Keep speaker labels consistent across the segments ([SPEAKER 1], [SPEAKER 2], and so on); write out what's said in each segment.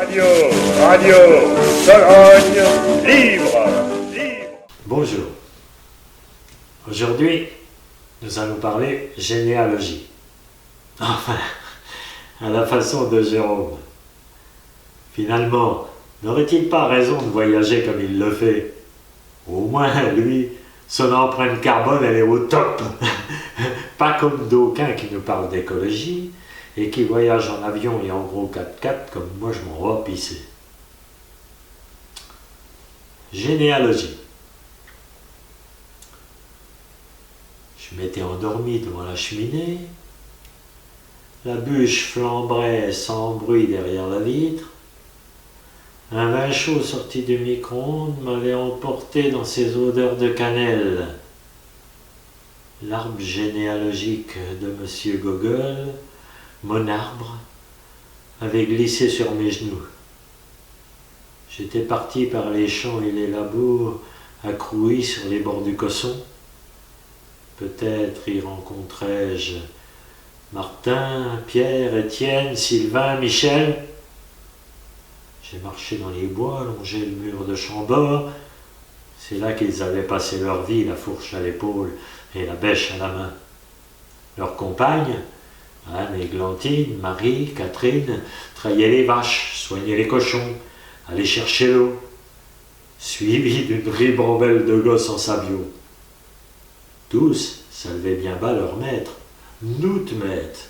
[SPEAKER 1] Radio, radio, Sologne, libre, libre.
[SPEAKER 2] Bonjour. Aujourd'hui, nous allons parler généalogie. Enfin, à la façon de Jérôme. Finalement, n'aurait-il pas raison de voyager comme il le fait? Au moins, lui, son empreinte carbone, elle est au top. Pas comme d'aucuns qui nous parlent d'écologie et qui voyagent en avion et en gros 4x4 comme moi je m'en vais pisser. Généalogie. Je m'étais endormi devant la cheminée. La bûche flambait sans bruit derrière la vitre. Un vin chaud sorti du micro-ondes m'avait emporté dans ses odeurs de cannelle. L'arbre généalogique de Monsieur Gogol, mon arbre, avait glissé sur mes genoux. J'étais parti par les champs et les labours, accroui sur les bords du Cosson. Peut-être y rencontrais-je Martin, Pierre, Étienne, Sylvain, Michel. J'ai marché dans les bois, longé le mur de Chambord. C'est là qu'ils avaient passé leur vie, la fourche à l'épaule et la bêche à la main. Leurs compagnes, Anne et Glantine, Marie, Catherine, traillaient les vaches, soignaient les cochons, allaient chercher l'eau, suivis d'une ribambelle de gosses en sabio. Tous saluaient bien bas leur maître, nous te maître,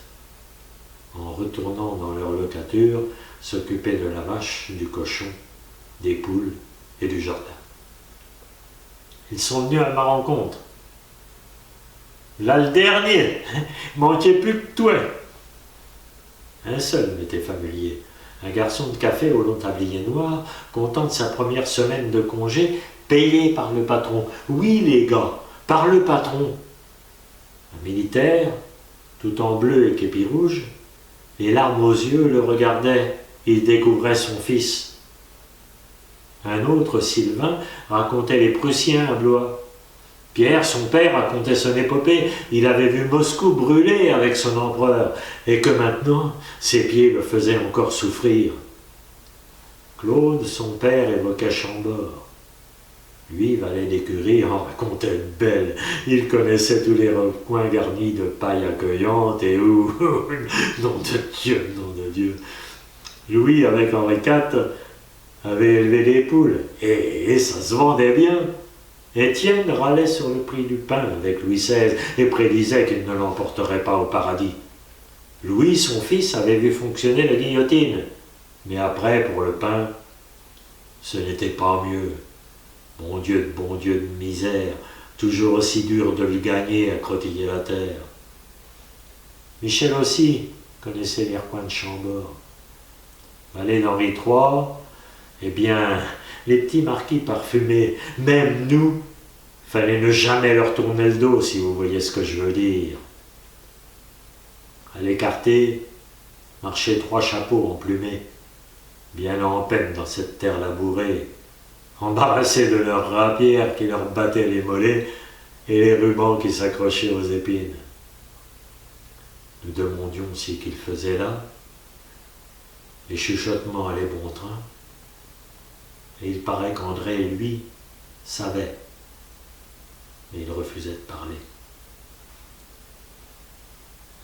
[SPEAKER 2] en retournant dans leur locature, s'occuper de la vache, du cochon, des poules et du jardin. Ils sont venus à ma rencontre. Là le dernier, manquait plus que toi. Un seul m'était familier, un garçon de café au long tablier noir, content de sa première semaine de congé, payé par le patron. Oui les gars, par le patron. Un militaire, tout en bleu et képi rouge, les larmes aux yeux le regardaient. Il découvrait son fils. Un autre, Sylvain, racontait les Prussiens à Blois. Pierre, son père, racontait son épopée. Il avait vu Moscou brûler avec son empereur, et que maintenant, ses pieds le faisaient encore souffrir. Claude, son père, évoquait Chambord. Lui, valet d'écurie, en racontait une belle. Il connaissait tous les recoins garnis de paille accueillante et où, nom de Dieu, nom de Dieu. Louis, avec Henri IV, avait élevé des poules, et ça se vendait bien. Étienne râlait sur le prix du pain avec Louis XVI et prédisait qu'il ne l'emporterait pas au paradis. Louis, son fils, avait vu fonctionner la guillotine, mais après, pour le pain, ce n'était pas mieux. Bon Dieu de misère, toujours aussi dur de le gagner à crottiller la terre. Michel aussi connaissait les recoins de Chambord. Valet d'Henri III, eh bien, les petits marquis parfumés, même nous, fallait ne jamais leur tourner le dos, si vous voyez ce que je veux dire. À l'écarté, marchaient 3 chapeaux emplumés, bien en peine dans cette terre labourée, embarrassés de leurs rapières qui leur battaient les mollets et les rubans qui s'accrochaient aux épines. Nous demandions ce qu'ils faisaient là. Les chuchotements allaient bon train, et il paraît qu'André, lui, savait, mais il refusait de parler.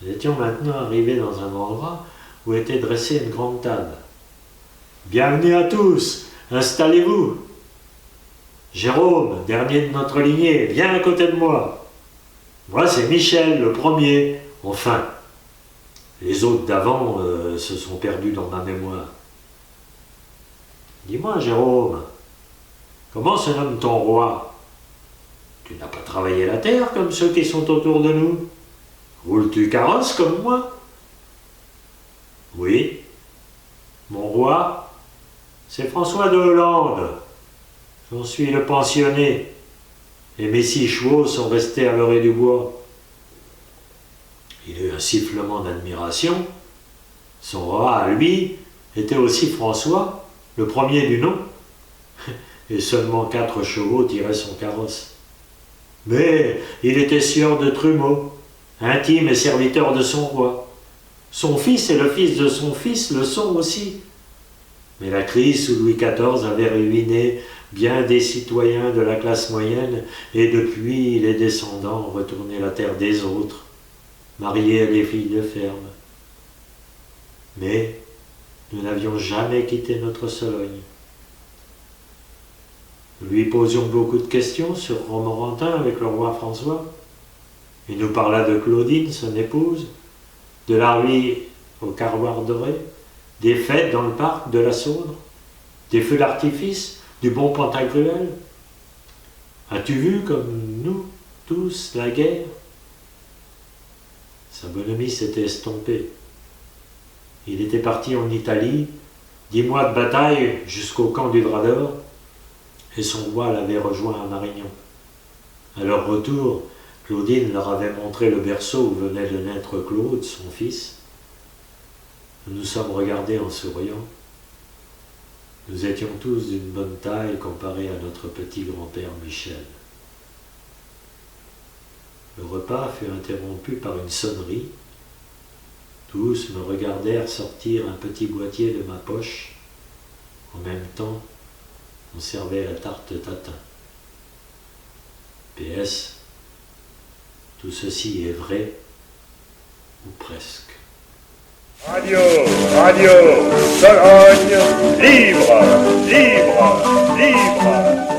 [SPEAKER 2] Nous étions maintenant arrivés dans un endroit où était dressée une grande table. « Bienvenue à tous, installez-vous. Jérôme, dernier de notre lignée, viens à côté de moi. Moi, c'est Michel, le premier, enfin. Les autres d'avant se sont perdus dans ma mémoire. Dis-moi, Jérôme, comment se nomme ton roi? Tu n'as pas travaillé la terre comme ceux qui sont autour de nous? Roules-tu carrosse comme moi? Oui. Mon roi, c'est François de Hollande. J'en suis le pensionné. Et mes 6 chevaux sont restés à l'orée du bois. Il eut un sifflement d'admiration. Son roi, lui, était aussi François, le premier du nom, et seulement 4 chevaux tiraient son carrosse. Mais il était sieur de Trumeau, intime et serviteur de son roi. Son fils et le fils de son fils le sont aussi. Mais la crise sous Louis XIV avait ruiné bien des citoyens de la classe moyenne, et depuis les descendants ont retourné la terre des autres, mariés à des filles de ferme. Mais nous n'avions jamais quitté notre Sologne. Nous lui posions beaucoup de questions sur Romorantin avec le roi François. Il nous parla de Claudine, son épouse, de la nuit au carroir doré, des fêtes dans le parc de la Saudre, des feux d'artifice, du bon Pantagruel. As-tu vu comme nous, tous, la guerre? Sa bonhomie s'était estompée. Il était parti en Italie, 10 mois de bataille jusqu'au camp du Drap d'Or, et son roi l'avait rejoint à Marignan. À leur retour, Claudine leur avait montré le berceau où venait de naître Claude, son fils. Nous nous sommes regardés en souriant. Nous étions tous d'une bonne taille comparés à notre petit grand-père Michel. Le repas fut interrompu par une sonnerie. Tous me regardèrent sortir un petit boîtier de ma poche. En même temps, on servait la tarte tatin. PS, tout ceci est vrai, ou presque.
[SPEAKER 1] Radio, Radio, Sologne, libre, libre, libre.